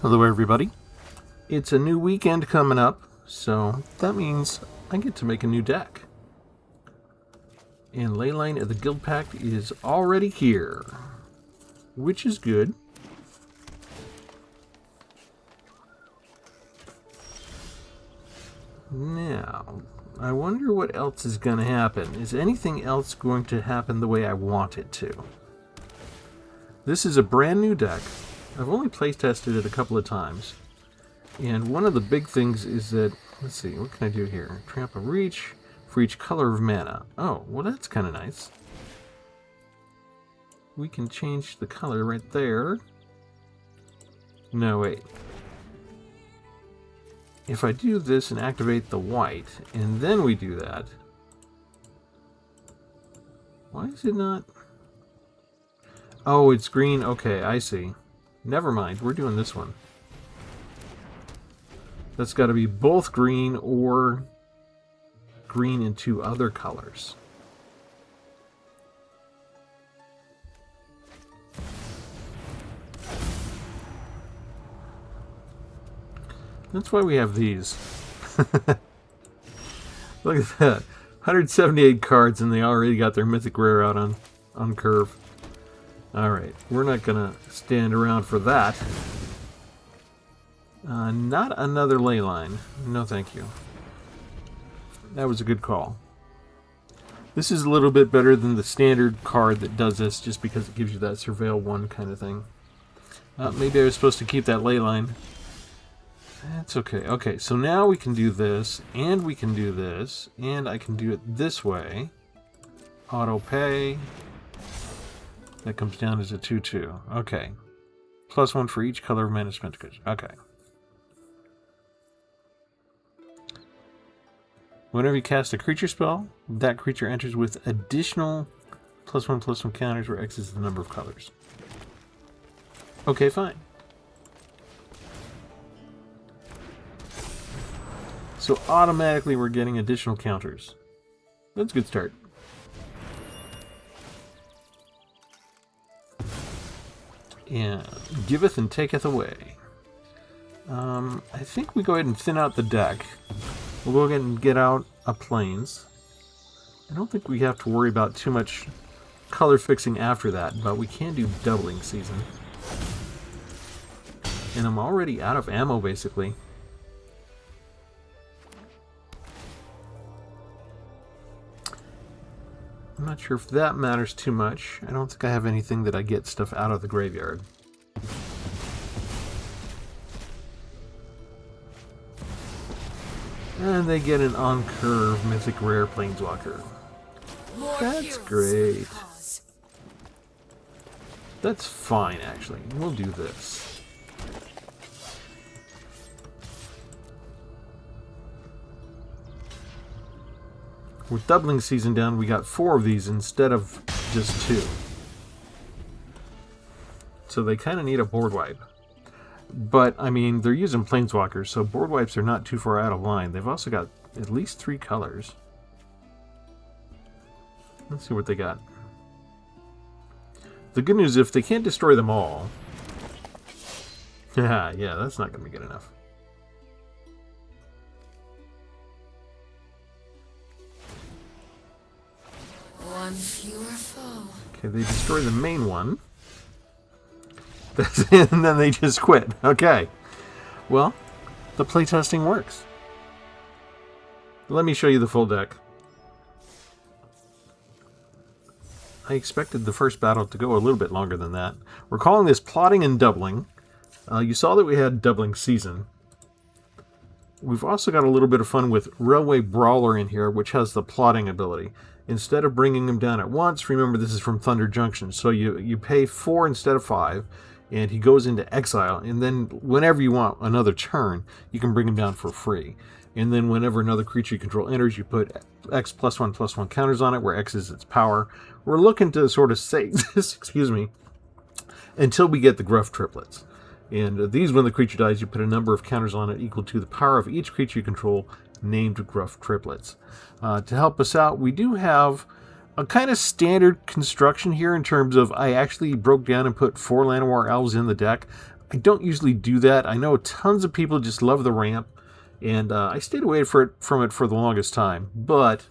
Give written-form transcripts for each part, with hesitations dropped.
Hello everybody. It's a new weekend coming up, so that means I get to make a new deck. And Leyline of the Guild Pact is already here, which is good. Now, I wonder what else is going to happen. Is anything else going to happen the way I want it to? This is a brand new deck. I've only play tested it a couple of times. And one of the big things is that, let's see, what can I do here? Tramp a reach for each color of mana. Oh, well that's kind of nice. We can change the color right there. No, wait. If I do this and activate the white, and then we do that, why is it not? Oh, it's green. Okay, I see. Never mind, we're doing this one. That's got to be both green or green in two other colors. That's why we have these. Look at that. 178 cards and they already got their mythic rare out on curve. Alright, we're not going to stand around for that. Not another Leyline. No thank you. That was a good call. This is a little bit better than the standard card that does this, just because it gives you that Surveil 1 kind of thing. Maybe I was supposed to keep that Leyline. That's okay. Okay, so now we can do this, and we can do this, and I can do it this way. Auto pay. That comes down as a 2/2. Okay. +1 for each color of mana spent. Okay. Whenever you cast a creature spell, that creature enters with additional +1/+1 counters where X is the number of colors. Okay, fine. So automatically we're getting additional counters. That's a good start. And giveth and taketh away. I think we go ahead and thin out the deck. We'll go ahead and get out a plains. I don't think we have to worry about too much color fixing after that, but we can do doubling season. And I'm already out of ammo, basically. I'm not sure if that matters too much. I don't think I have anything that I get stuff out of the graveyard. And they get an on-curve mythic rare planeswalker. That's great. That's fine, actually. We'll do this. With doubling season down, we got 4 of these instead of just 2. So they kind of need a board wipe. But, I mean, they're using planeswalkers, so board wipes are not too far out of line. They've also got at least 3 colors. Let's see what they got. The good news is if they can't destroy them all... yeah, that's not going to be good enough. One fewer foe. Okay, they destroy the main one. And then they just quit. Okay. Well, the playtesting works. Let me show you the full deck. I expected the first battle to go a little bit longer than that. We're calling this plotting and doubling. You saw that we had doubling season. We've also got a little bit of fun with Railway Brawler in here, which has the plotting ability. Instead of bringing him down at once, remember this is from Thunder Junction, so you pay 4 instead of 5, and he goes into exile, and then whenever you want another turn, you can bring him down for free. And then whenever another creature you control enters, you put X +1/+1 counters on it, where X is its power. We're looking to sort of save this, excuse me, until we get the Gruff triplets. And these, when the creature dies, you put a number of counters on it equal to the power of each creature you control, named Gruff triplets. To help us out, we do have a kind of standard construction here in terms of I actually broke down and put 4 Llanowar Elves in the deck. I don't usually do that. I know tons of people just love the ramp, and I stayed away from it for the longest time. But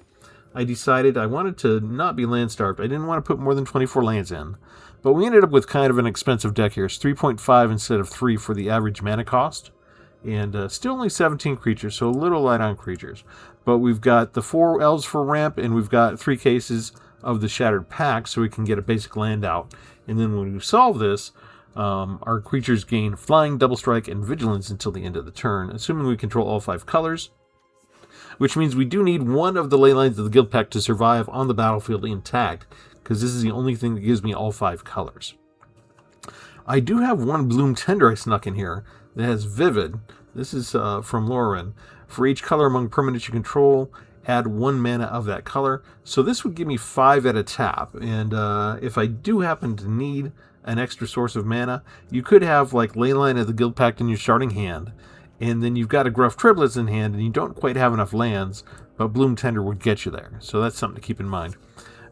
I decided I wanted to not be land starved. I didn't want to put more than 24 lands in. But we ended up with kind of an expensive deck here. It's 3.5 instead of 3 for the average mana cost. And still only 17 creatures, so a little light on creatures. But we've got the 4 elves for ramp, and we've got 3 cases of the Shattered Pack, so we can get a basic land out. And then when we solve this, our creatures gain Flying, Double Strike, and Vigilance until the end of the turn, assuming we control all 5 colors. Which means we do need one of the Leylines of the Guild Pack to survive on the battlefield intact, because this is the only thing that gives me all 5 colors. I do have one Bloom Tender I snuck in here that has Vivid. This is from Lauren. For each color among permanents you control, add 1 mana of that color. So this would give me 5 at a tap. And if I do happen to need an extra source of mana, you could have like Leyline of the Guild Pact in your starting hand. And then you've got a Gruff Triplets in hand and you don't quite have enough lands, but Bloom Tender would get you there. So that's something to keep in mind.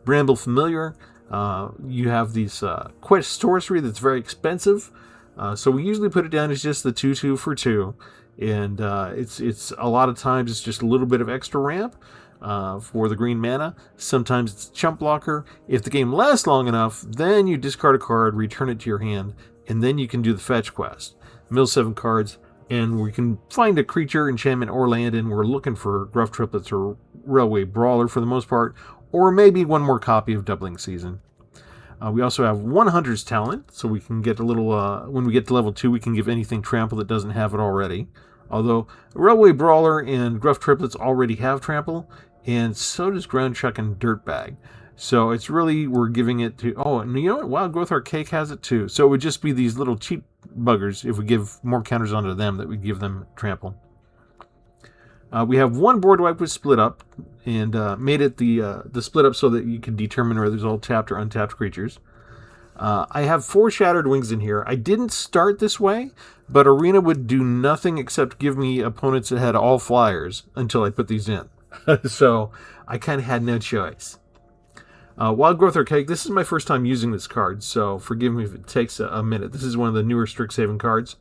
Bramble Familiar. You have these Quest Sorcery that's very expensive. So we usually put it down as just the 2/2 for 2. And it's a lot of times it's just a little bit of extra ramp for the green mana. Sometimes it's chump blocker. If the game lasts long enough, then you discard a card, return it to your hand, and then you can do the fetch quest. Mill 7 cards, and we can find a creature, enchantment, or land, and we're looking for Gruff Triplets or Railway Brawler for the most part, or maybe one more copy of Doubling Season. We also have 100's Talent, so we can get a little, when we get to level 2, we can give anything Trample that doesn't have it already. Although, Railway Brawler and Gruff Triplets already have Trample, and so does Ground Chuck and Dirtbag. So it's really, we're giving it to, oh, and you know what, Wild Growth Archaic has it too. So it would just be these little cheap buggers, if we give more counters onto them, that we give them Trample. We have one board wipe with Split Up, and made it the Split Up so that you can determine whether there's all tapped or untapped creatures. I have 4 Shattered Wings in here. I didn't start this way, but Arena would do nothing except give me opponents that had all flyers until I put these in. So I kind of had no choice. Wild Growth Archaic, this is my first time using this card, so forgive me if it takes a minute. This is one of the newer Strixhaven cards.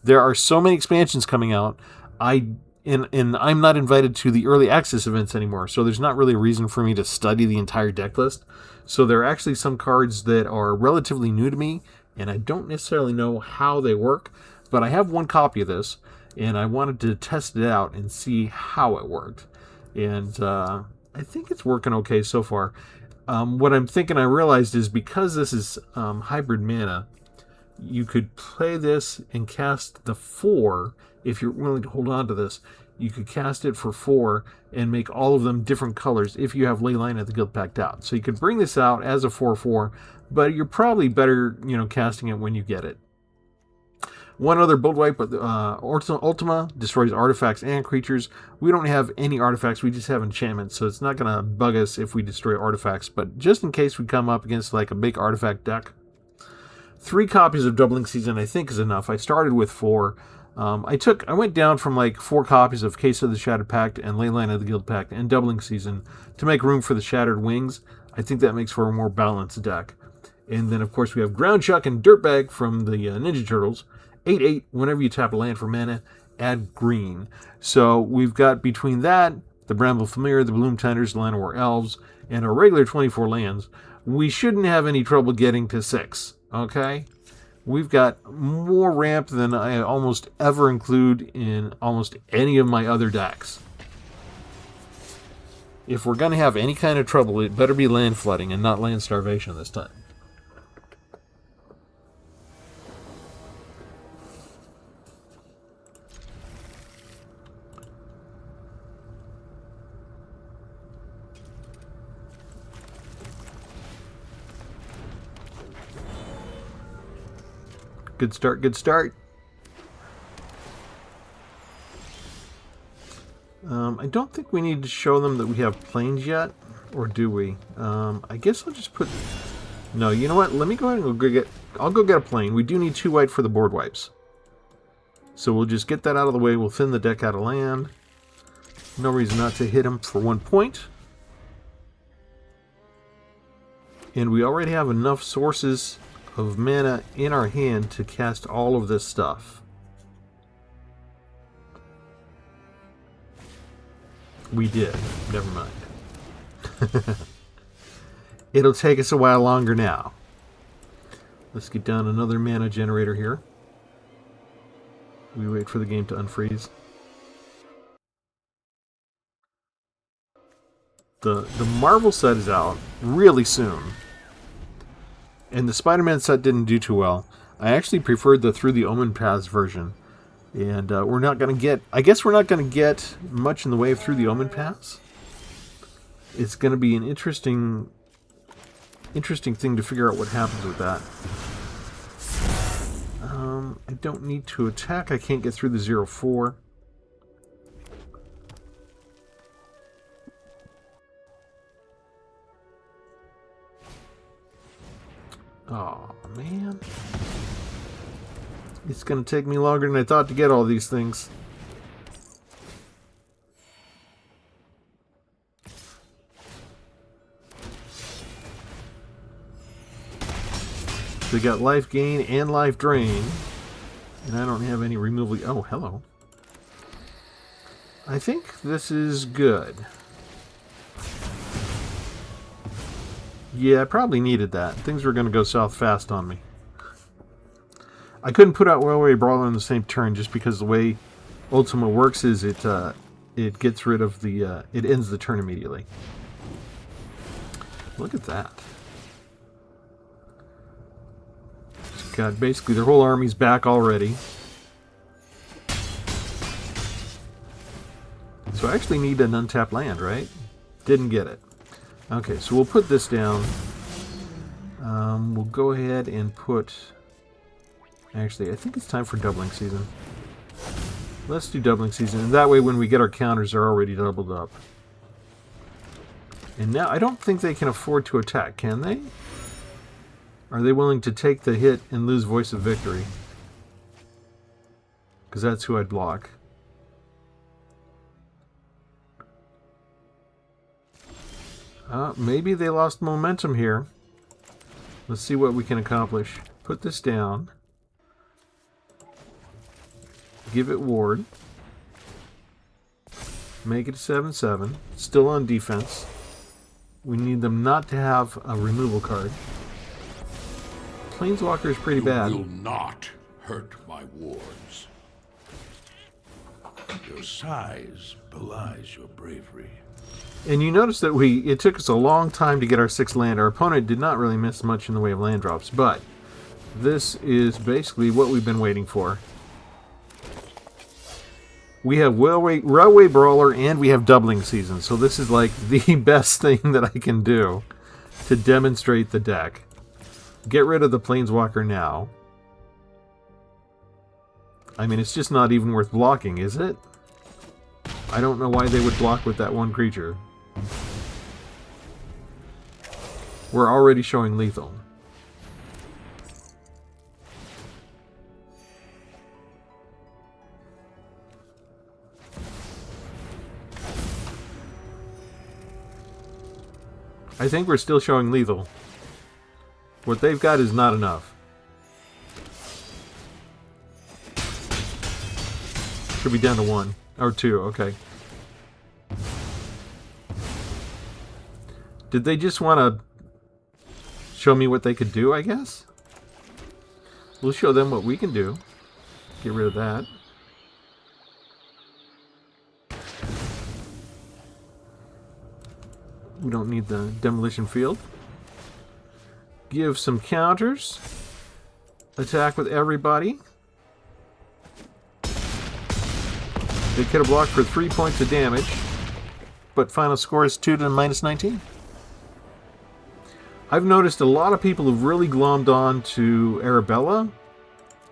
There are so many expansions coming out. And I'm not invited to the early access events anymore, so there's not really a reason for me to study the entire deck list. So there are actually some cards that are relatively new to me, and I don't necessarily know how they work, but I have one copy of this, and I wanted to test it out and see how it worked. And I think it's working okay so far. What I'm thinking I realized is because this is hybrid mana, you could play this and cast the 4. If you're willing to hold on to this, you could cast it for 4 and make all of them different colors if you have Leyline of the Guild Pact out. So you could bring this out as a 4/4, but you're probably better, casting it when you get it. One other board wipe, Ultima destroys artifacts and creatures. We don't have any artifacts, we just have enchantments, so it's not going to bug us if we destroy artifacts, but just in case we come up against like a big artifact deck. 3 copies of Doubling Season I think is enough. I started with 4. I went down from like 4 copies of Case of the Shattered Pact and Leyline of the Guild Pact and Doubling Season to make room for the Shattered Wings. I think that makes for a more balanced deck. And then, of course, we have Ground Chuck and Dirtbag from the Ninja Turtles. 8/8, whenever you tap a land for mana, add green. So we've got between that, the Bramble Familiar, the Bloom Tenders, the Llanowar Elves, and our regular 24 lands, we shouldn't have any trouble getting to 6. Okay? We've got more ramp than I almost ever include in almost any of my other decks. If we're going to have any kind of trouble, it better be land flooding and not land starvation this time. Good start, good start. I don't think we need to show them that we have planes yet, or do we? I guess I'll just put... No, you know what? Let me go ahead and I'll go get a plane. We do need 2 white for the board wipes. So we'll just get that out of the way. We'll thin the deck out of land. No reason not to hit him for 1 point. And we already have enough sources of mana in our hand to cast all of this stuff. We did. Never mind. It'll take us a while longer now. Let's get down another mana generator here. We wait for the game to unfreeze. The Marvel set is out really soon. And the Spider-Man set didn't do too well. I actually preferred the Through the Omen Paths version. And we're not going to get... I guess we're not going to get much in the way of Through the Omen Paths. It's going to be an interesting thing to figure out what happens with that. I don't need to attack. I can't get through the 0/4. Oh, man. It's going to take me longer than I thought to get all these things. They got life gain and life drain. And I don't have any removal. Oh, hello. I think this is good. Yeah, I probably needed that. Things were going to go south fast on me. I couldn't put out Railway Brawler in the same turn just because the way Ultima works is it gets rid of the... it ends the turn immediately. Look at that. Got basically their whole army's back already. So I actually need an untapped land, right? Didn't get it. Okay, so we'll put this down. We'll go ahead and put... Actually, I think it's time for doubling season. Let's do doubling season, and that way when we get our counters, they're already doubled up. And now, I don't think they can afford to attack, can they? Are they willing to take the hit and lose Voice of Victory? Because that's who I'd block. Maybe they lost momentum here. Let's see what we can accomplish. Put this down. Give it ward. Make it 7/7. Still on defense. We need them not to have a removal card. Planeswalker is pretty bad. You will not hurt my wards. Your size belies your bravery. And you notice that it took us a long time to get our 6th land. Our opponent did not really miss much in the way of land drops, but this is basically what we've been waiting for. We have Railway Brawler and we have doubling season, so this is like the best thing that I can do to demonstrate the deck. Get rid of the Planeswalker now. I mean, it's just not even worth blocking, is it? I don't know why they would block with that one creature. We're already showing lethal. I think we're still showing lethal. What they've got is not enough. Should be down to 1. Or 2, okay. Did they just want to show me what they could do, I guess? We'll show them what we can do. Get rid of that. We don't need the demolition field. Give some counters. Attack with everybody. They could have blocked for 3 points of damage, but final score is 2 to -19. I've noticed a lot of people have really glommed on to Arabella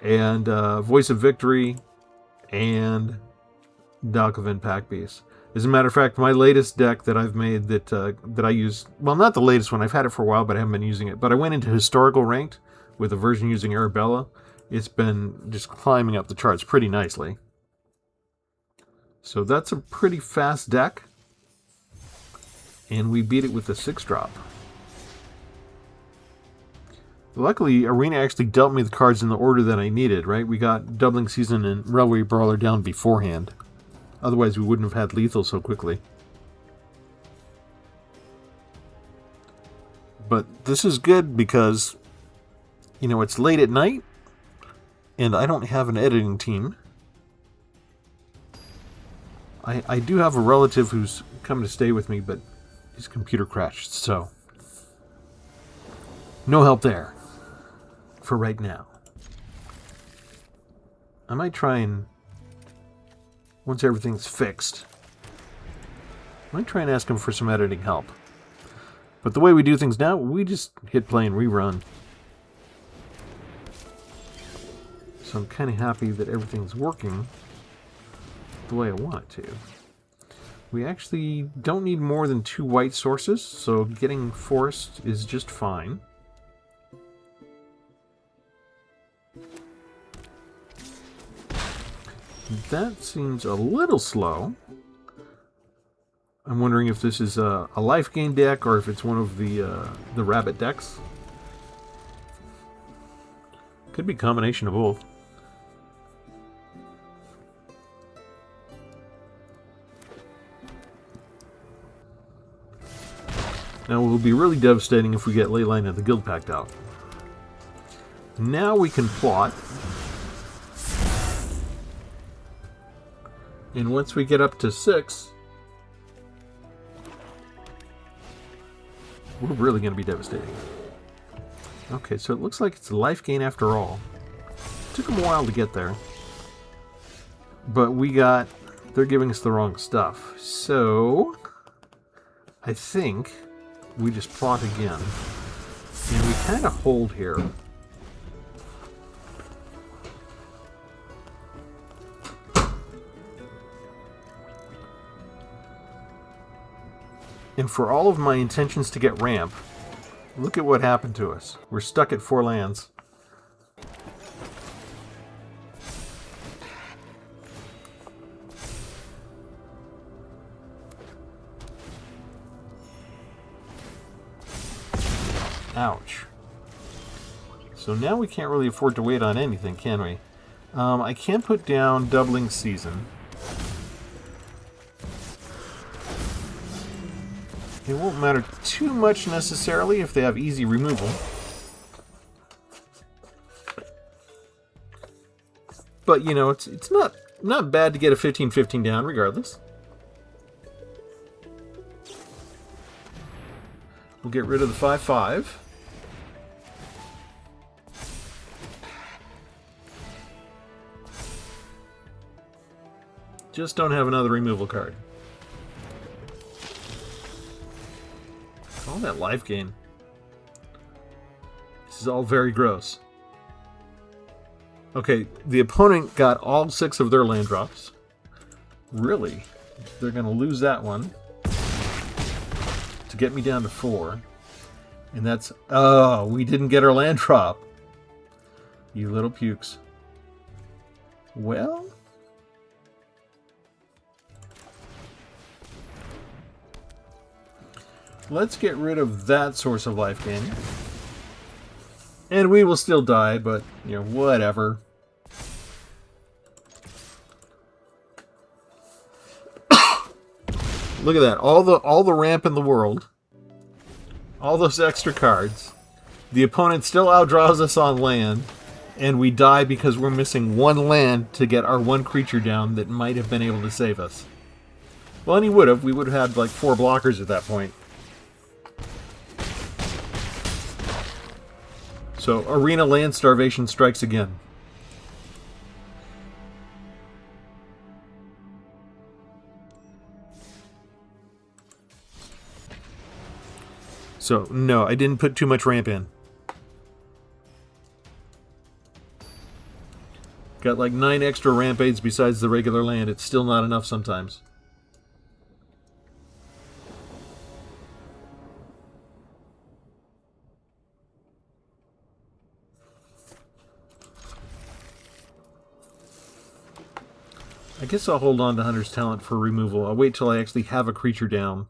and Voice of Victory and Dalkovin Pack Beast. As a matter of fact, my latest deck that I've made that I use, well, not the latest one, I've had it for a while, but I haven't been using it. But I went into historical ranked with a version using Arabella. It's been just climbing up the charts pretty nicely. So that's a pretty fast deck. And we beat it with a 6-drop. Luckily, Arena actually dealt me the cards in the order that I needed, right? We got Doubling Season and Revelry Brawler down beforehand. Otherwise, we wouldn't have had Lethal so quickly. But this is good because, you know, it's late at night, and I don't have an editing team. I do have a relative who's coming to stay with me, but his computer crashed, so no help there for right now. I might try and, once everything's fixed, I might try and ask him for some editing help. But the way we do things now, we just hit play and rerun. So I'm kind of happy that everything's working the way I want it to. We actually don't need more than 2 white sources, so getting forest is just fine. That seems a little slow. I'm wondering if this is a life gain deck or if it's one of the rabbit decks. Could be a combination of both. Now, it will be really devastating if we get Leyline of the Guild Pact out. Now we can plot. And once we get up to 6, we're really going to be devastating. Okay, so it looks like it's a life gain after all. Took them a while to get there. But they're giving us the wrong stuff. So, I think we just plot again. And we kind of hold here. And for all of my intentions to get ramp, look at what happened to us. We're stuck at 4 lands. Ouch. So now we can't really afford to wait on anything, can we? I can put down Doubling Season. It won't matter too much necessarily if they have easy removal. But, you know, it's not bad to get a 15-15 down regardless. We'll get rid of the 5-5. Just don't have another removal card. All that life gain. This is all very gross. Okay, the opponent got all 6 of their land drops. Really? They're going to lose that one to get me down to 4. And that's... Oh, we didn't get our land drop. You little pukes. Well... let's get rid of that source of life gain. And we will still die, but, you know, whatever. Look at that. All the ramp in the world. All those extra cards. The opponent still outdraws us on land. And we die because we're missing 1 land to get our 1 creature down that might have been able to save us. Well, and he would have. We would have had like 4 blockers at that point. So, Arena land starvation strikes again. So, no, I didn't put too much ramp in. Got like 9 extra ramp aids besides the regular land. It's still not enough sometimes. I guess I'll hold on to Hunter's Talent for removal. I'll wait till I actually have a creature down.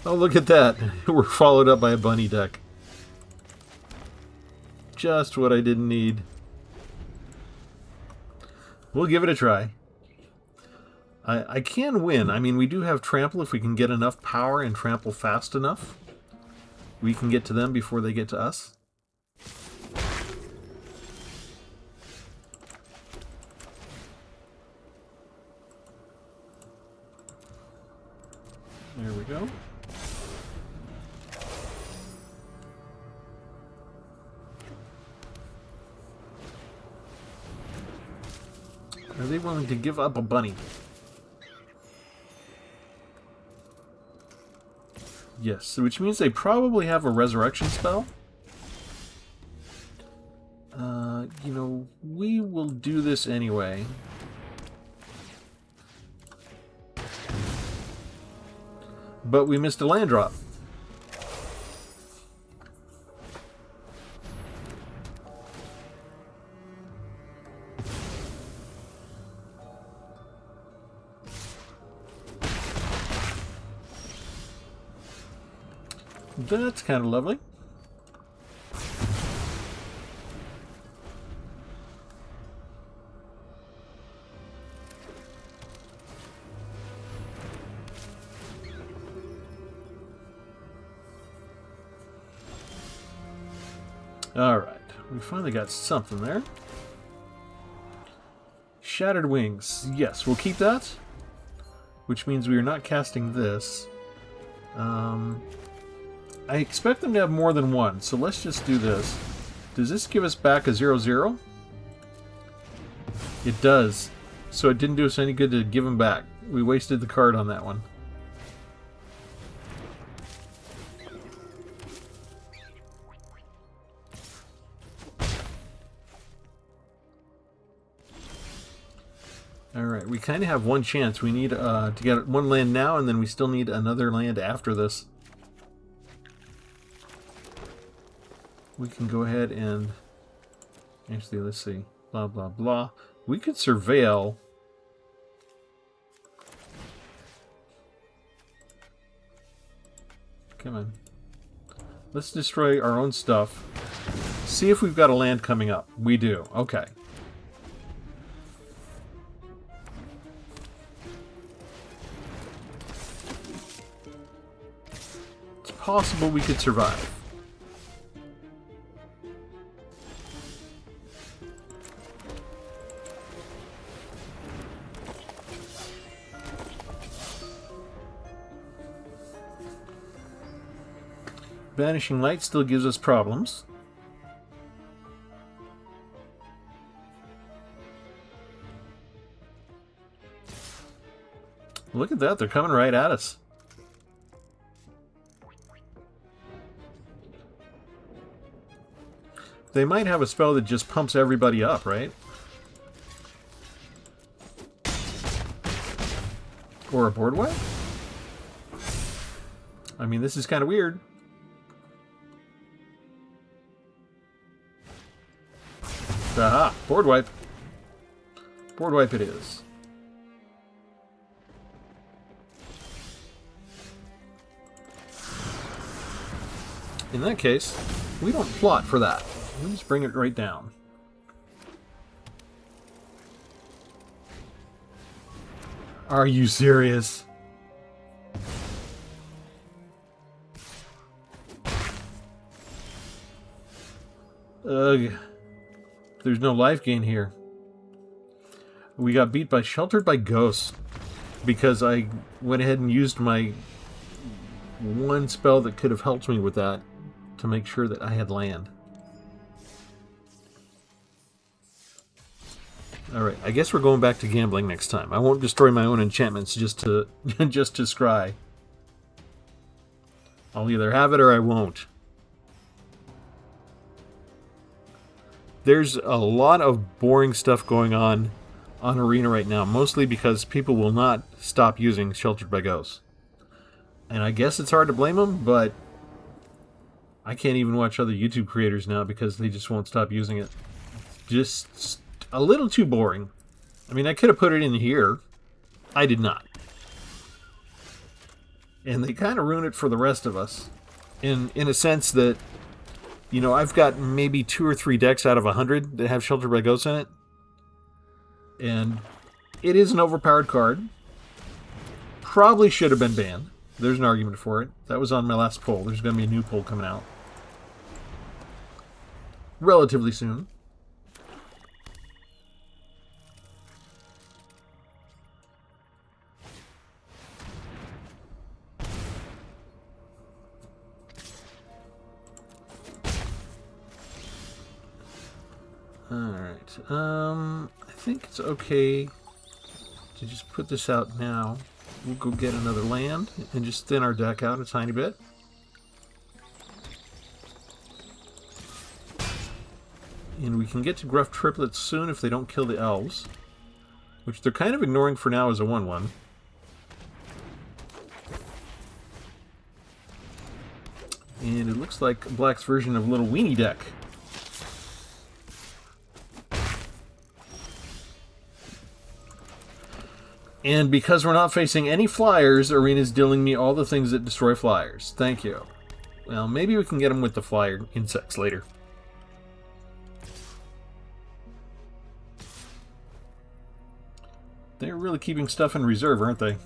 Oh, look at that. We're followed up by a bunny deck. Just what I didn't need. We'll give it a try. I can win. I mean, we do have trample if we can get enough power and trample fast enough. We can get to them before they get to us. There we go. Are they willing to give up a bunny? Yes, which means they probably have a resurrection spell. You know, we will do this anyway. But we missed a land drop. That's kind of lovely. Alright, we finally got something there. Shattered Wings. Yes, we'll keep that. Which means we are not casting this. I expect them to have more than one, so let's just do this. Does this give us back a 0/0? It does. So it didn't do us any good to give them back. We wasted the card on that one. Alright, we kind of have one chance. We need to get one land now, and then we still need another land after this. We can go ahead and... Actually, let's see. Blah, blah, blah. We could surveil... Come on. Let's destroy our own stuff. See if we've got a land coming up. We do. Okay. It's possible we could survive. Vanishing Light still gives us problems. Look at that, they're coming right at us. They might have a spell that just pumps everybody up, right? Or a board wipe? I mean, this is kind of weird. Aha! Board wipe. Board wipe it is. In that case, we don't plot for that. We just bring it right down. Are you serious? Ugh. There's no life gain here. We got beat by Sheltered by Ghosts because I went ahead and used my one spell that could have helped me with that to make sure that I had land. Alright, I guess we're going back to gambling next time. I won't destroy my own enchantments just to just to scry. I'll either have it or I won't. There's a lot of boring stuff going on Arena right now, mostly because people will not stop using Sheltered by Ghosts. And I guess it's hard to blame them, but I can't even watch other YouTube creators now because they just won't stop using it. Just a little too boring. I mean, I could have put it in here. I did not. And they kind of ruin it for the rest of us. In a sense that, you know, I've got maybe 2 or 3 decks out of 100 that have Shelter by Ghosts in it. And it is an overpowered card. Probably should have been banned. There's an argument for it. That was on my last poll. There's going to be a new poll coming out relatively soon. Alright, I think it's okay to just put this out now. We'll go get another land and just thin our deck out a tiny bit. And we can get to Gruff Triplets soon if they don't kill the elves, which they're kind of ignoring for now as a 1/1. And it looks like Black's version of Little Weenie deck. And because we're not facing any flyers, Arena's dealing me all the things that destroy flyers. Thank you. Well, maybe we can get them with the flyer insects later. They're really keeping stuff in reserve, aren't they?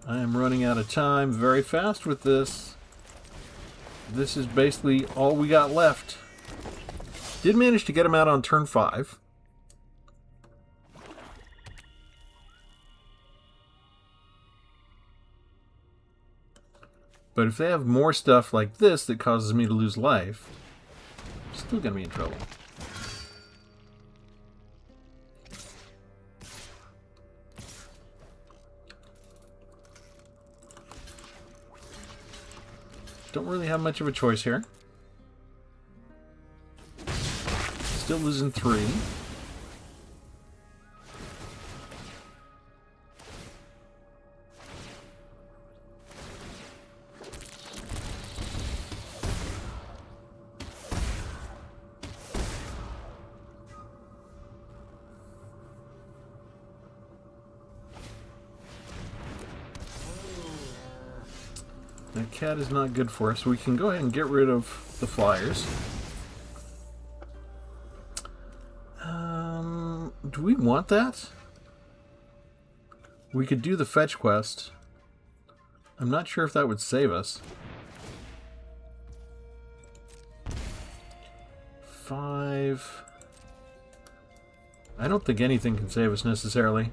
I am running out of time very fast with this. This is basically all we got left. Did manage to get him out on turn 5. But if they have more stuff like this that causes me to lose life, I'm still going to be in trouble. Don't really have much of a choice here. Still losing 3. That cat is not good for us. We can go ahead and get rid of the flyers. Do we want that? We could do the fetch quest. I'm not sure if that would save us. 5. I don't think anything can save us necessarily.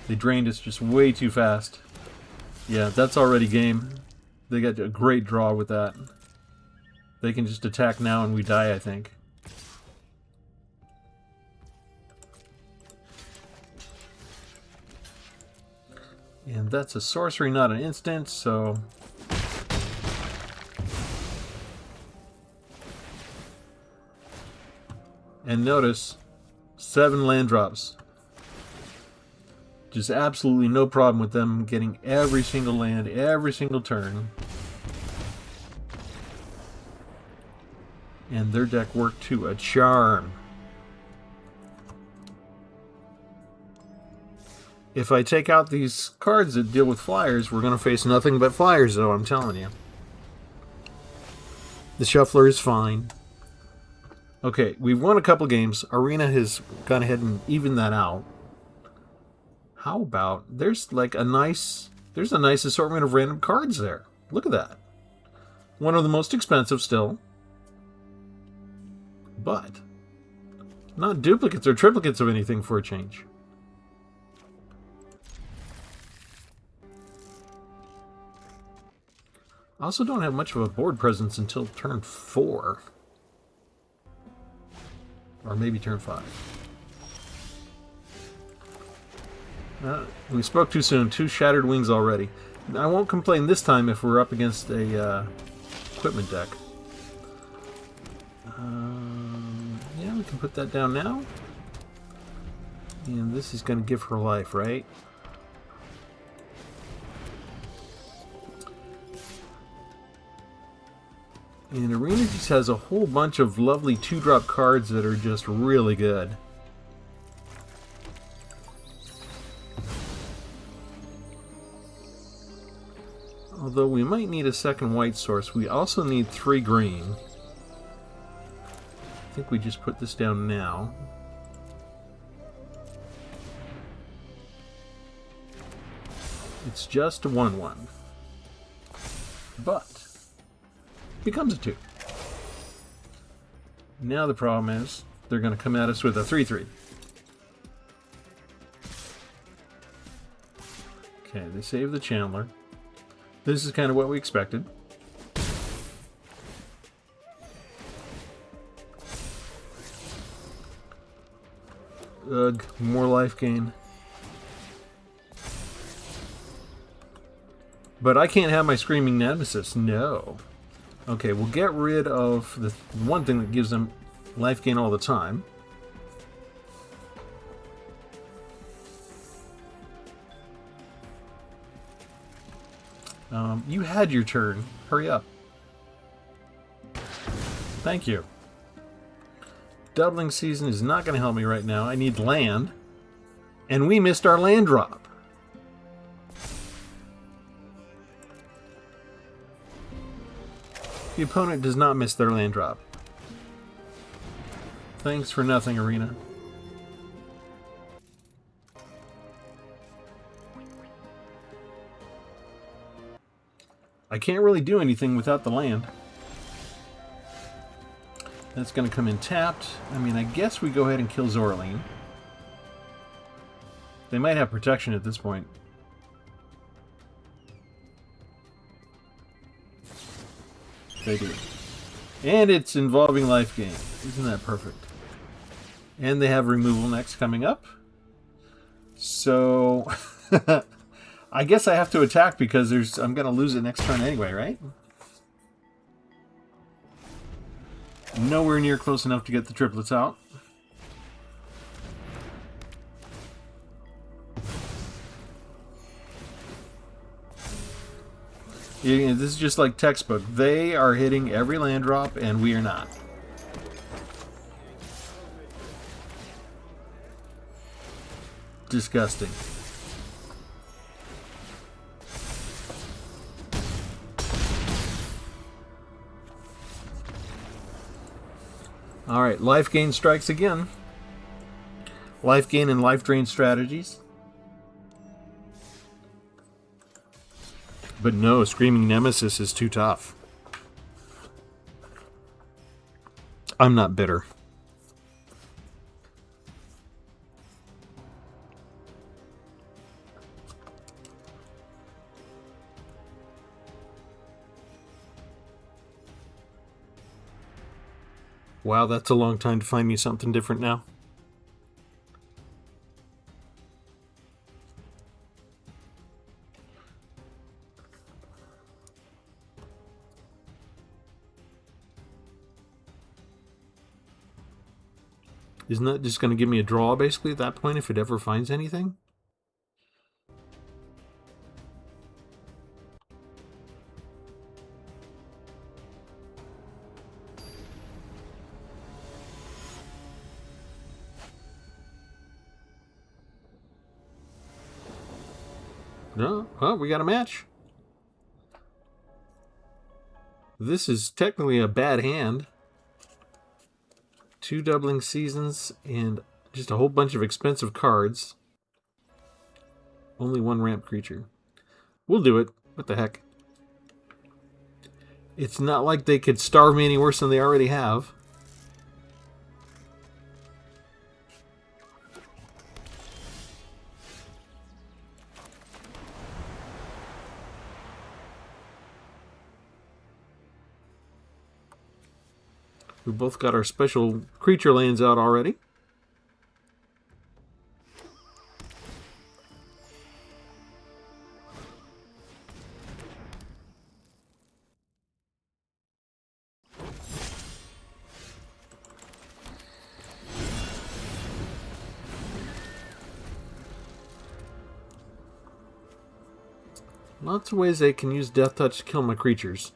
They drained us just way too fast. Yeah, that's already game. They got a great draw with that. They can just attack now and we die, I think. And that's a sorcery, not an instant, so... And notice, 7 land drops. Just absolutely no problem with them getting every single land, every single turn. And their deck worked to a charm. If I take out these cards that deal with flyers, we're going to face nothing but flyers, though, I'm telling you. The Shuffler is fine. Okay, we've won a couple games. Arena has gone ahead and evened that out. How about, there's like a nice assortment of random cards there. Look at that. One of the most expensive still. But not duplicates or triplicates of anything for a change. I also don't have much of a board presence until turn 4. Or maybe turn 5. We spoke too soon. 2 Shattered Wings already. I won't complain this time if we're up against a equipment deck. Yeah, we can put that down now. And this is going to give her life, right? And Arena just has a whole bunch of lovely 2-drop cards that are just really good. Although we might need a second white source, we also need 3 green. I think we just put this down now. It's just a 1/1. But becomes a 2. Now the problem is they're going to come at us with a 3/3. Okay, they save the Chandler. This is kind of what we expected. Ugh, more life gain. But I can't have my Screaming Nemesis, no. Okay, we'll get rid of the one thing that gives them life gain all the time. You had your turn. Hurry up. Thank you. Doubling season is not going to help me right now. I need land. And we missed our land drop. The opponent does not miss their land drop. Thanks for nothing, Arena. I can't really do anything without the land. That's going to come in tapped. I mean, I guess we go ahead and kill Zoraline. They might have protection at this point. They do. And it's involving life gain. Isn't that perfect? And they have removal next coming up. So I guess I have to attack because I'm going to lose it next turn anyway, right? Nowhere near close enough to get the triplets out. Yeah, this is just like textbook. They are hitting every land drop and we are not. Disgusting. Alright, life gain strikes again. Life gain and life drain strategies. But no, Screaming Nemesis is too tough. I'm not bitter. Wow, that's a long time to find me something different now. Isn't that just going to give me a draw, basically, at that point, if it ever finds anything? No? Well, we got a match. This is technically a bad hand. 2 doubling seasons and just a whole bunch of expensive cards. Only 1 ramp creature. We'll do it. What the heck? It's not like they could starve me any worse than they already have. We both got our special creature lands out already. Lots of ways they can use Death Touch to kill my creatures.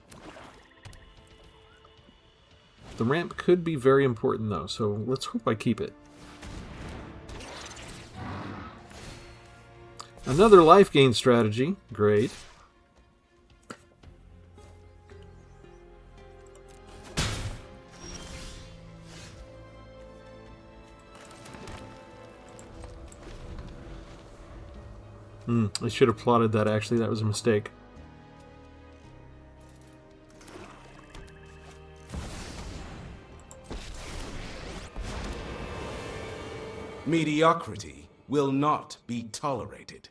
The ramp could be very important, though, so let's hope I keep it. Another life gain strategy. Great. I should have plotted that, actually. That was a mistake. Mediocrity will not be tolerated.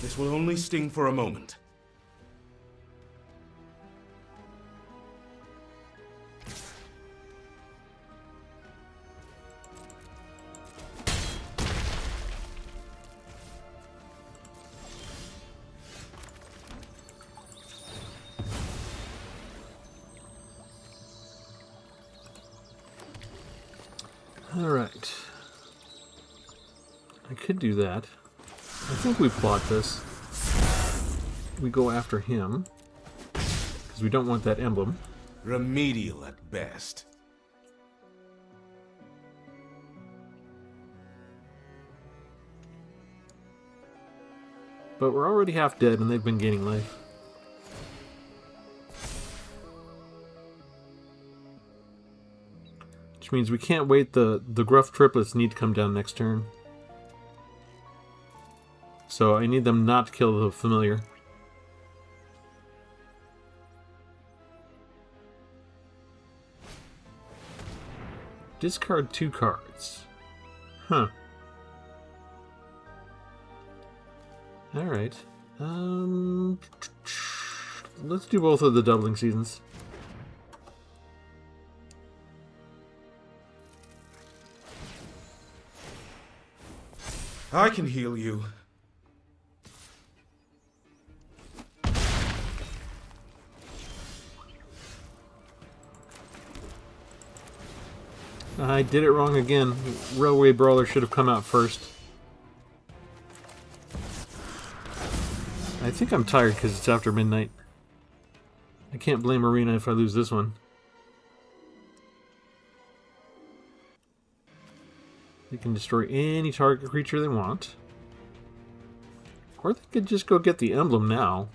This will only sting for a moment. Alright. I could do that. I think we plot this. We go after him. Because we don't want that emblem. Remedial at best. But we're already half dead and they've been gaining life. Which means we can't wait. The gruff triplets need to come down next turn. So I need them not to kill the familiar. Discard 2 cards. Huh. Alright. Let's do both of the doubling seasons. I can heal you. I did it wrong again. Railway Brawler should have come out first. I think I'm tired because it's after midnight. I can't blame Arena if I lose this one. They can destroy any target creature they want. Or they could just go get the emblem now.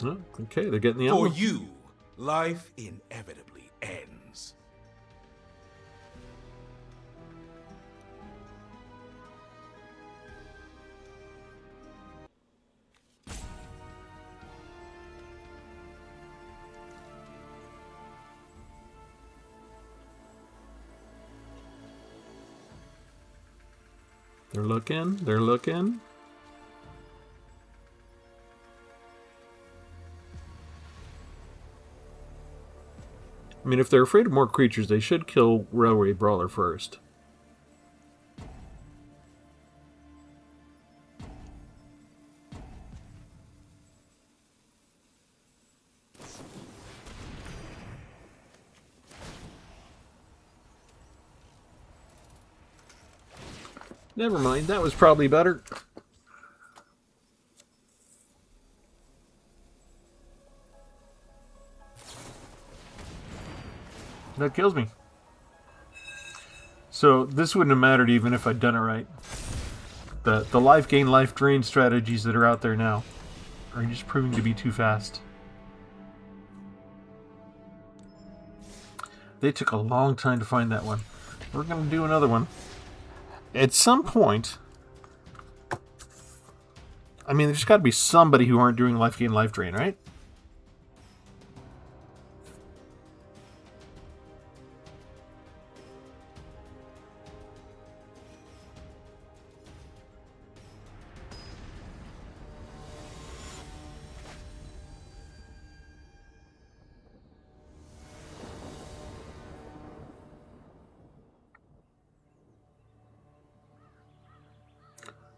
Oh, okay, they're getting the For emblem. you, life inevitably ends. They're looking, they're looking. I mean, if they're afraid of more creatures, they should kill Railway Brawler first. Never mind, that was probably better. That kills me. So this wouldn't have mattered even if I'd done it right. The life gain, life drain strategies that are out there now are just proving to be too fast. They took a long time to find that one. We're going to do another one. At some point, I mean, there's got to be somebody who aren't doing life gain, life drain, right?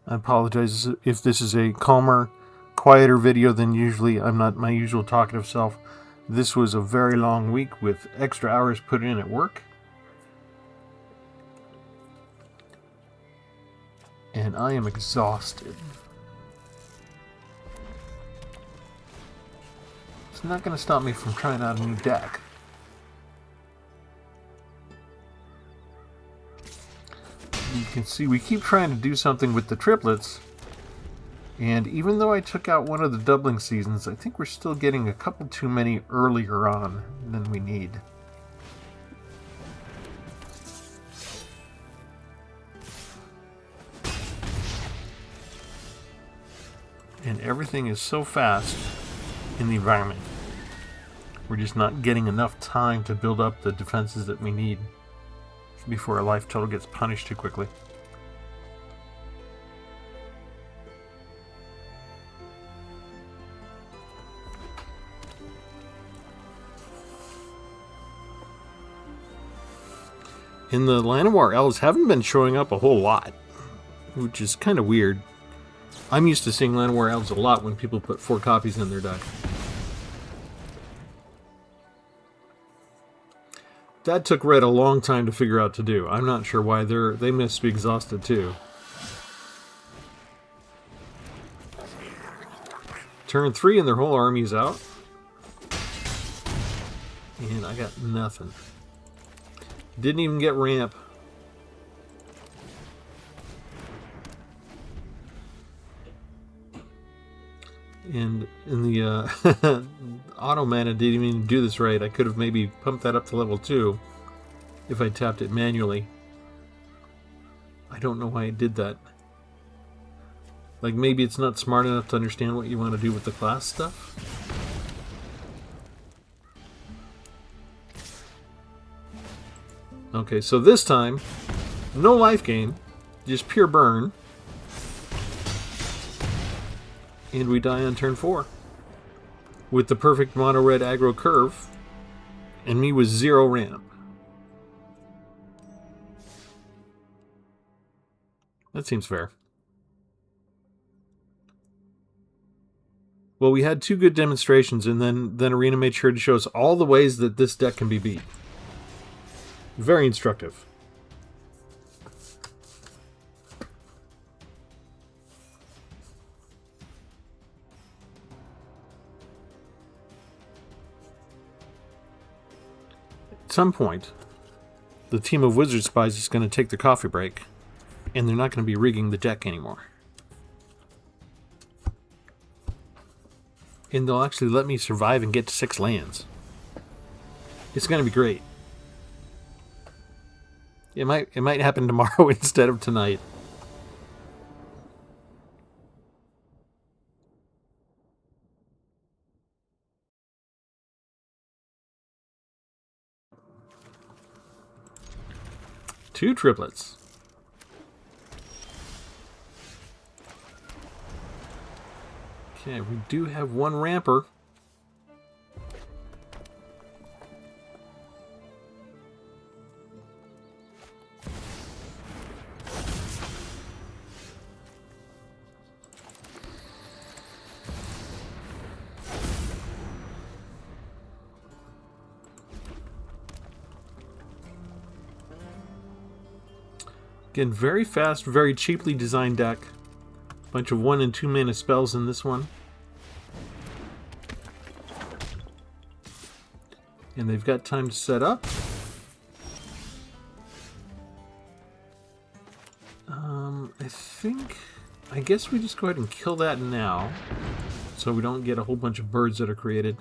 I apologize if this is a calmer, quieter video than usually. I'm not my usual talkative self. This was a very long week with extra hours put in at work. And I am exhausted. It's not going to stop me from trying out a new deck. You can see we keep trying to do something with the triplets. And even though I took out one of the doubling seasons, I think we're still getting a couple too many earlier on than we need. And everything is so fast in the environment. We're just not getting enough time to build up the defenses that we need before our life total gets punished too quickly. And the Llanowar elves haven't been showing up a whole lot, which is kind of weird. I'm used to seeing Llanowar elves a lot when people put 4 copies in their deck. That took Red a long time to figure out to do. I'm not sure why they must be exhausted too. Turn 3 and their whole army's out. And I got nothing. Didn't even get ramp. And in the auto mana didn't even do this right. I could have maybe pumped that up to level 2 if I tapped it manually. I don't know why I did that. Like maybe it's not smart enough to understand what you want to do with the class stuff. Okay, so this time, no life gain, just pure burn. And we die on turn 4. With the perfect mono-red aggro curve, and me with 0 ramp. That seems fair. Well, we had 2 good demonstrations, and then Arena made sure to show us all the ways that this deck can be beat. Very instructive. At some point, the team of Wizard Spies is going to take their coffee break, and they're not going to be rigging the deck anymore. And they'll actually let me survive and get to 6 lands. It's going to be great. It might happen tomorrow instead of tonight. Two triplets. Okay, we do have 1 ramper. Again, very fast, very cheaply designed deck. Bunch of 1 and 2 mana spells in this one. And they've got time to set up. I guess we just go ahead and kill that now. So we don't get a whole bunch of birds that are created.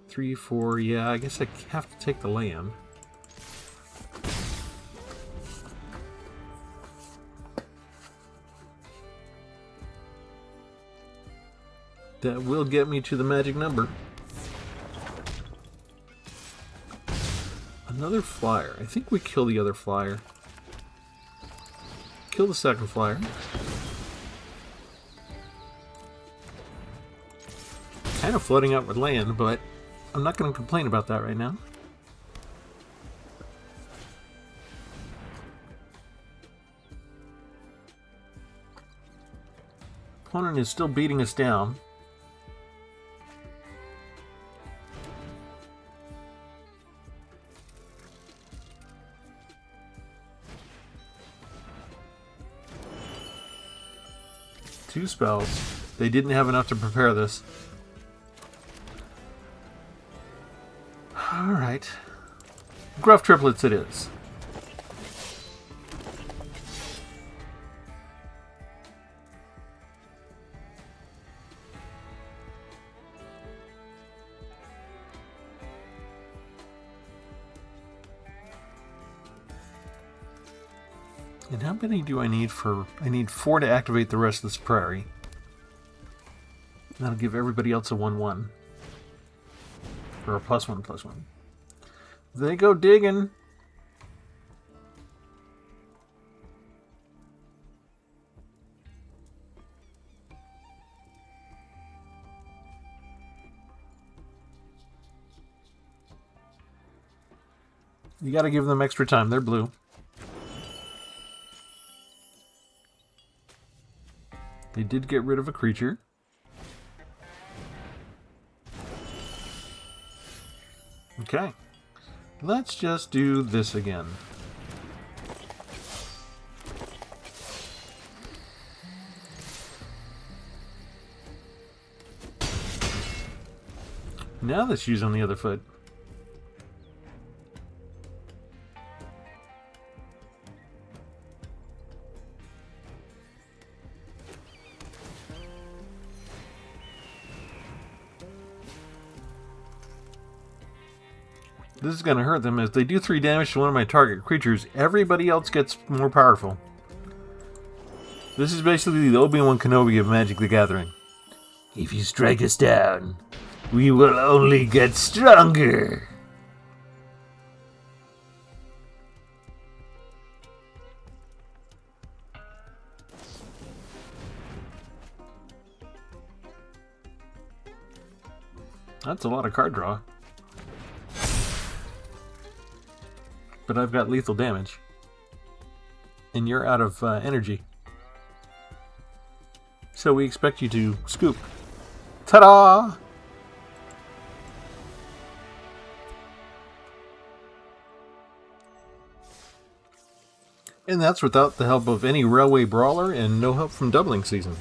3, 4, yeah, I guess I have to take the land. That will get me to the magic number. Another flyer. I think we kill the other flyer. Kill the second flyer. Kind of floating out with land, but I'm not going to complain about that right now. Opponent is still beating us down. 2 spells. They didn't have enough to prepare this. Alright. Gruff triplets it is. And how many do I need for... I need 4 to activate the rest of this prairie. That'll give everybody else a 1/1. Or a +1/+1. They go digging. You gotta give them extra time. They're blue. They did get rid of a creature. Okay. Let's just do this again. Now the shoe's on the other foot. This is going to hurt them. If they do 3 damage to one of my target creatures, everybody else gets more powerful. This is basically the Obi-Wan Kenobi of Magic the Gathering. If you strike us down, we will only get stronger. That's a lot of card draw. But I've got lethal damage. And you're out of energy. So we expect you to scoop. Ta-da! And that's without the help of any Railway Brawler and no help from Doubling Season.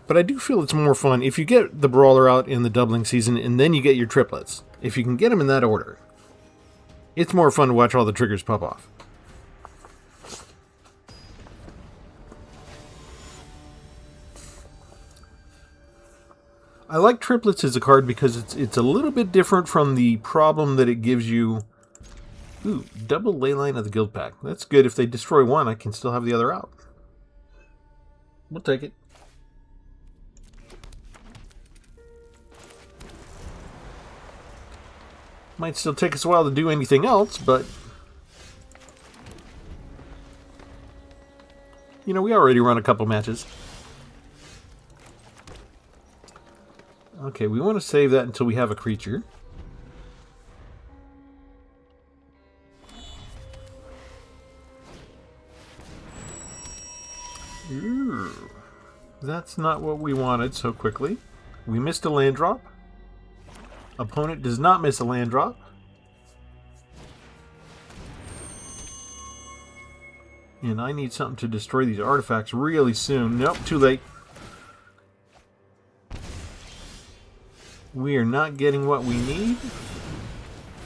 But I do feel it's more fun if you get the Brawler out in the Doubling Season and then you get your triplets. If you can get them in that order, it's more fun to watch all the triggers pop off. I like triplets as a card because it's a little bit different from the problem that it gives you. Ooh, double Leyline of the Guild Pack. That's good. If they destroy one, I can still have the other out. We'll take it. Might still take us a while to do anything else, but... You know, we already run a couple matches. Okay, we want to save that until we have a creature. Ooh, that's not what we wanted so quickly. We missed a land drop. Opponent does not miss a land drop. And I need something to destroy these artifacts really soon. Nope, too late. We are not getting what we need.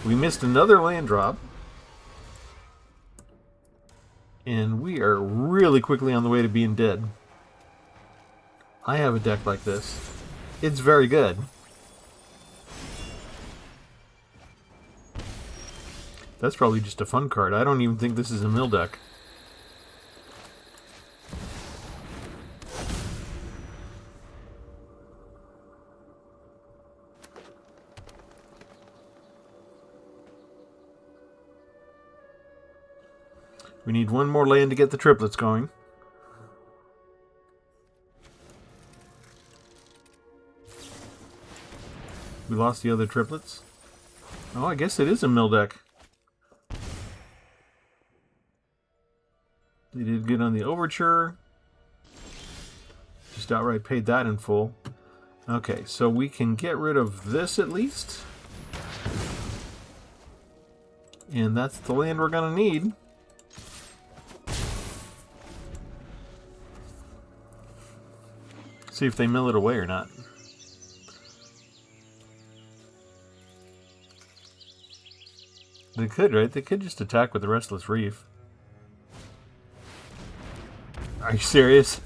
We missed another land drop. And we are really quickly on the way to being dead. I have a deck like this. It's very good. That's probably just a fun card. I don't even think this is a mill deck. We need one more land to get the triplets going. We lost the other triplets. Oh, I guess it is a mill deck. They did good on the overture. Just outright paid that in full. Okay, so we can get rid of this at least. And that's the land we're going to need. See if they mill it away or not. They could, right? They could just attack with the Restless Reef. Are you serious?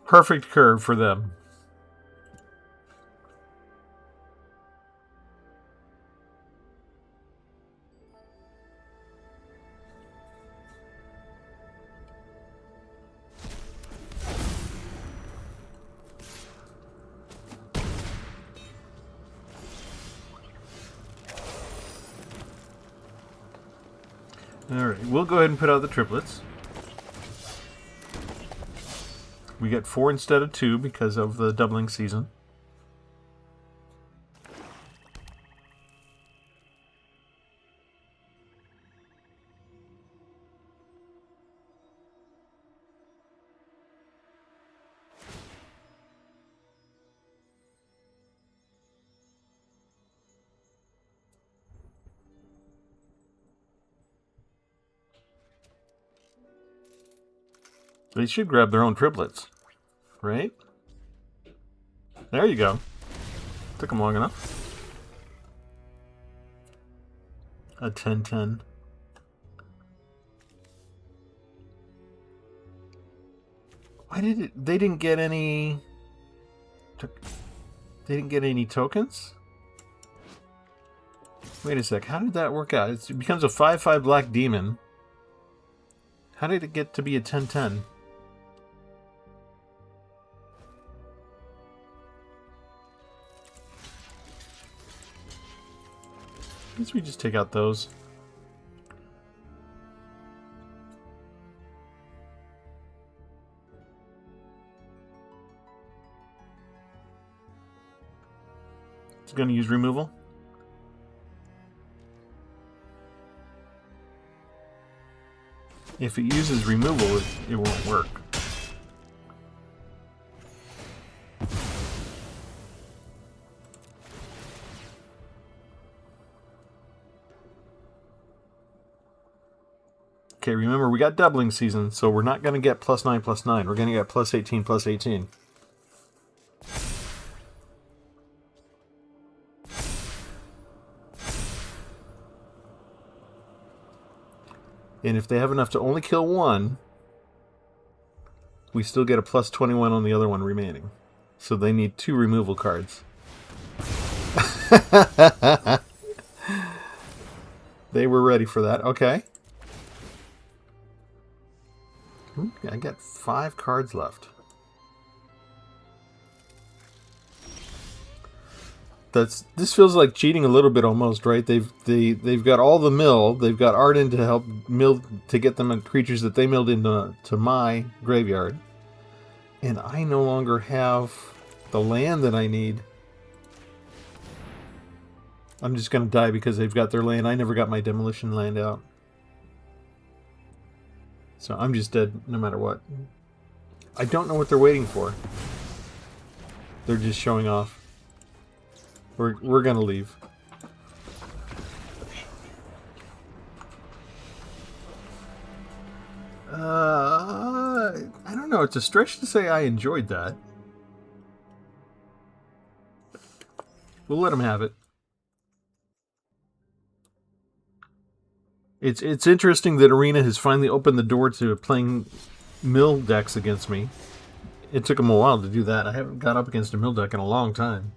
Perfect curve for them. Alright, we'll go ahead and put out the triplets. We get 4 instead of 2 because of the doubling season. They should grab their own triplets, right? There you go. Took them long enough. A 10-10. Why did it? They didn't get any. They didn't get any tokens? Wait a sec. How did that work out? It becomes a 5/5 black demon. How did it get to be a 10-10? I guess we just take out those. It's going to use removal. If it uses removal, it won't work. Okay, remember we got doubling season, so we're not going to get +9/+9. We're going to get +18/+18. And if they have enough to only kill one, we still get a +21 on the other one remaining. So they need 2 removal cards. They were ready for that. Okay. I got 5 cards left. This feels like cheating a little bit almost, right? They've got all the mill. They've got Arden to help mill to get them creatures that they milled into my graveyard, and I no longer have the land that I need. I'm just gonna die because they've got their land. I never got my demolition land out. So I'm just dead no matter what. I don't know what they're waiting for. They're just showing off. We're gonna leave. I don't know. It's a stretch to say I enjoyed that. We'll let them have it. It's interesting that Arena has finally opened the door to playing mill decks against me. It took them a while to do that. I haven't got up against a mill deck in a long time.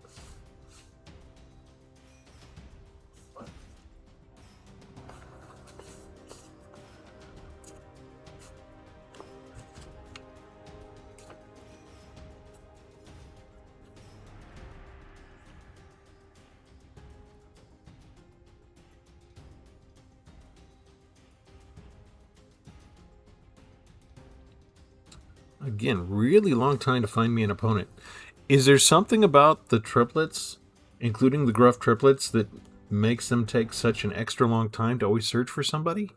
Again, really long time to find me an opponent. Is there something about the triplets, including the gruff triplets, that makes them take such an extra long time to always search for somebody?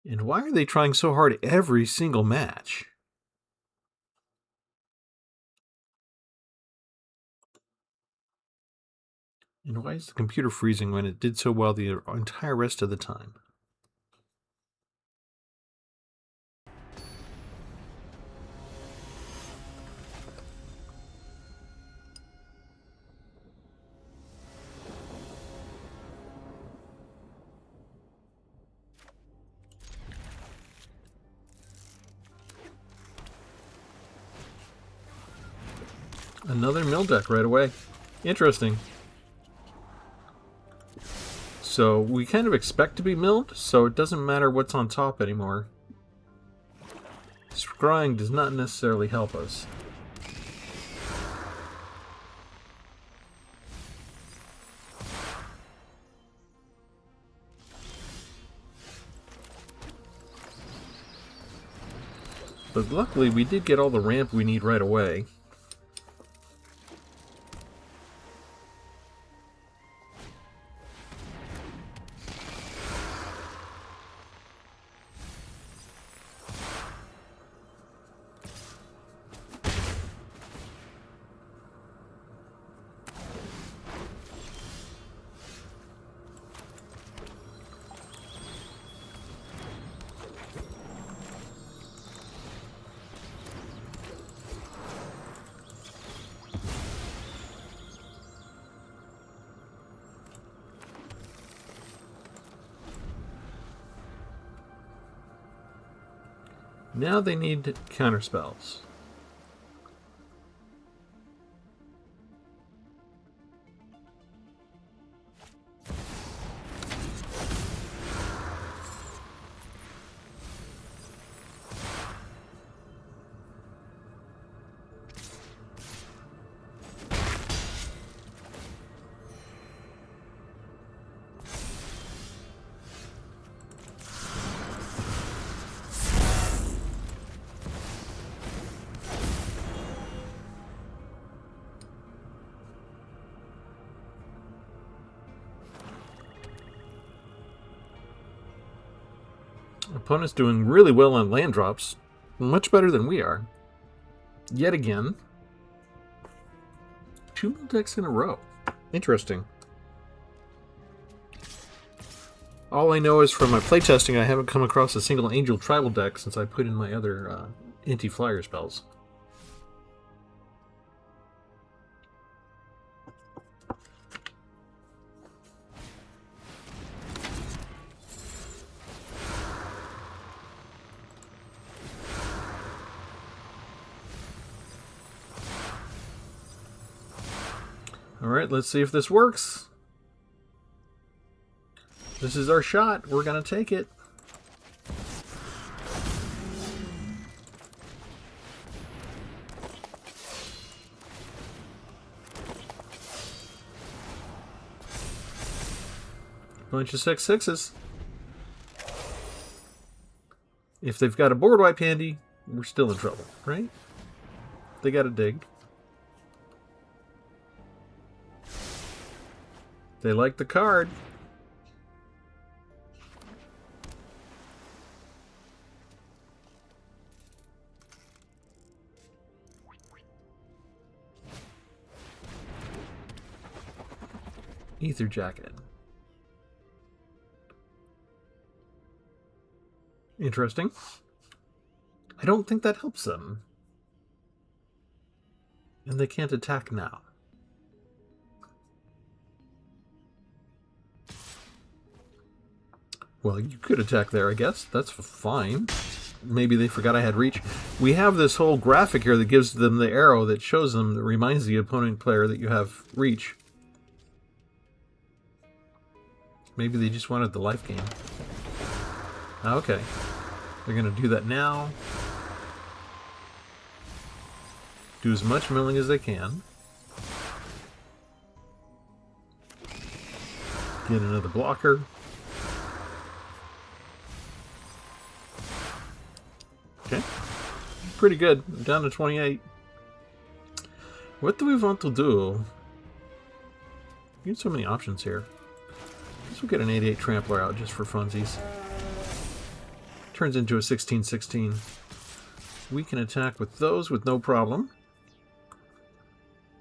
And why are they trying so hard every single match? And why is the computer freezing when it did so well the entire rest of the time? Another mill deck right away. Interesting. So we kind of expect to be milled, so it doesn't matter what's on top anymore. Scrying does not necessarily help us. But luckily we did get all the ramp we need right away. Now they need counter spells. Opponent's doing really well on land drops. Much better than we are. Yet again. 2 mill decks in a row. Interesting. All I know is from my playtesting I haven't come across a single Angel Tribal deck since I put in my other anti-flyer spells. Alright, let's see if this works. This is our shot. We're going to take it. Bunch of 6/6s. If they've got a board wipe handy, we're still in trouble, right? They got to dig. They like the card. Ether Jacket. Interesting. I don't think that helps them. And they can't attack now. Well, you could attack there, I guess. That's fine. Maybe they forgot I had reach. We have this whole graphic here that gives them the arrow that shows them, that reminds the opponent player that you have reach. Maybe they just wanted the life gain. Okay. They're going to do that now. Do as much milling as they can. Get another blocker. Okay. Pretty good. I'm down to 28. What do we want to do? We have so many options here. I guess we'll get an 88 Trampler out just for funsies. Turns into a 16/16. We can attack with those with no problem.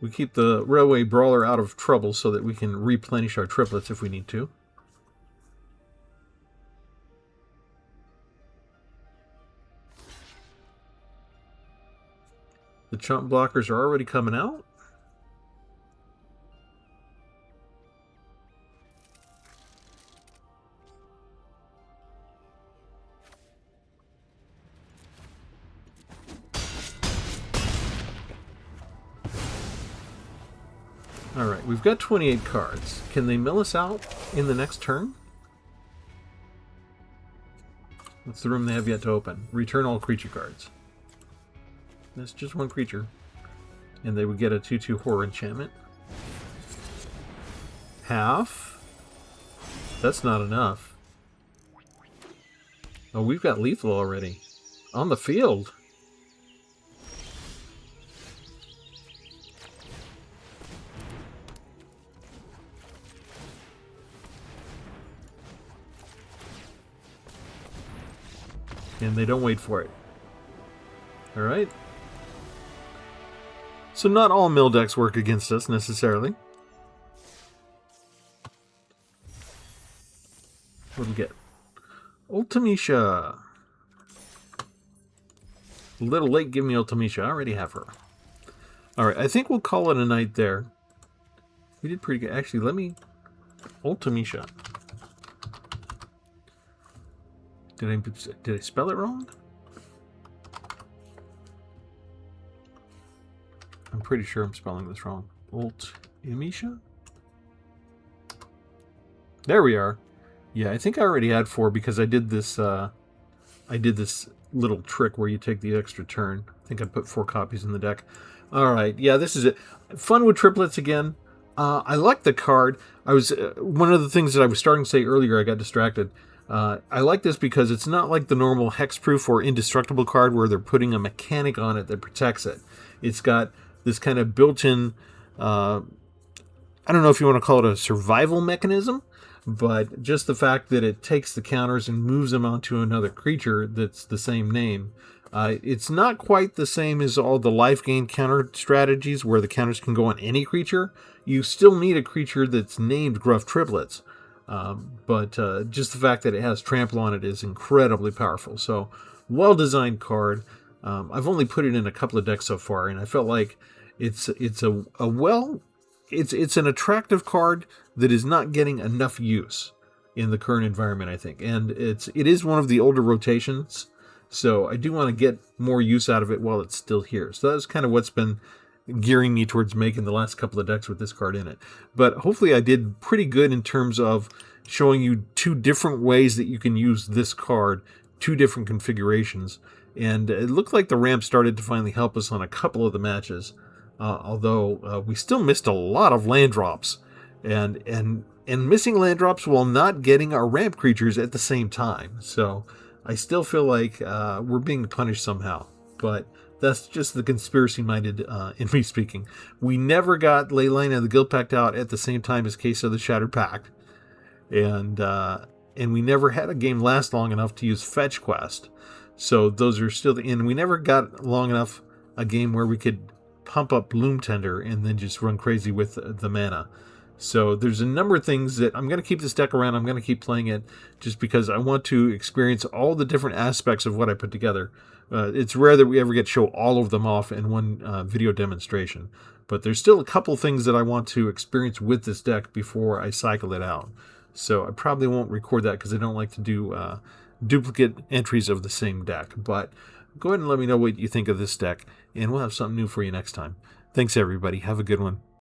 We keep the Railway Brawler out of trouble so that we can replenish our triplets if we need to. The chump blockers are already coming out. Alright, we've got 28 cards. Can they mill us out in the next turn? What's the room they have yet to open? Return all creature cards. That's just one creature. And they would get a 2/2 horror enchantment. Half? That's not enough. Oh, we've got lethal already. On the field. And they don't wait for it. Alright. So not all mill decks work against us, necessarily. What do we get? Ultimisha. A little late, give me Ultimisha. I already have her. Alright, I think we'll call it a night there. We did pretty good. Actually, let me... Ultimisha. Did I spell it wrong? I'm pretty sure I'm spelling this wrong. Ultimisha? There we are. Yeah, I think I already had 4 because I did this little trick where you take the extra turn. I think I put 4 copies in the deck. Alright, yeah, this is it. Fun with triplets again. I like the card. One of the things that I was starting to say earlier, I got distracted. I like this because it's not like the normal hexproof or indestructible card where they're putting a mechanic on it that protects it. It's got this kind of built-in, I don't know if you want to call it a survival mechanism, but just the fact that it takes the counters and moves them onto another creature that's the same name. It's not quite the same as all the life gain counter strategies where the counters can go on any creature. You still need a creature that's named Gruff Triplets. But just the fact that it has trample on it is incredibly powerful. So, well-designed card. I've only put it in a couple of decks so far, and I felt like it's an attractive card that is not getting enough use in the current environment, I think. And it is one of the older rotations, so I do want to get more use out of it while it's still here. So that's kind of what's been gearing me towards making the last couple of decks with this card in it. But hopefully I did pretty good in terms of showing you 2 different ways that you can use this card, 2 different configurations. And it looked like the ramp started to finally help us on a couple of the matches, although we still missed a lot of land drops. And missing land drops while not getting our ramp creatures at the same time. So I still feel like we're being punished somehow. But that's just the conspiracy-minded in me speaking. We never got Leyline and the Guild Pact out at the same time as Case of the Shattered Pact. And we never had a game last long enough to use Fetch Quest. So those are still... And we never got long enough a game where we could pump up Bloom Tender and then just run crazy with the mana. So there's a number of things that I'm going to keep this deck around. I'm going to keep playing it just because I want to experience all the different aspects of what I put together. It's rare that we ever get to show all of them off in one video demonstration. But there's still a couple things that I want to experience with this deck before I cycle it out. So I probably won't record that because I don't like to do duplicate entries of the same deck. But go ahead and let me know what you think of this deck, and we'll have something new for you next time. Thanks, everybody. Have a good one.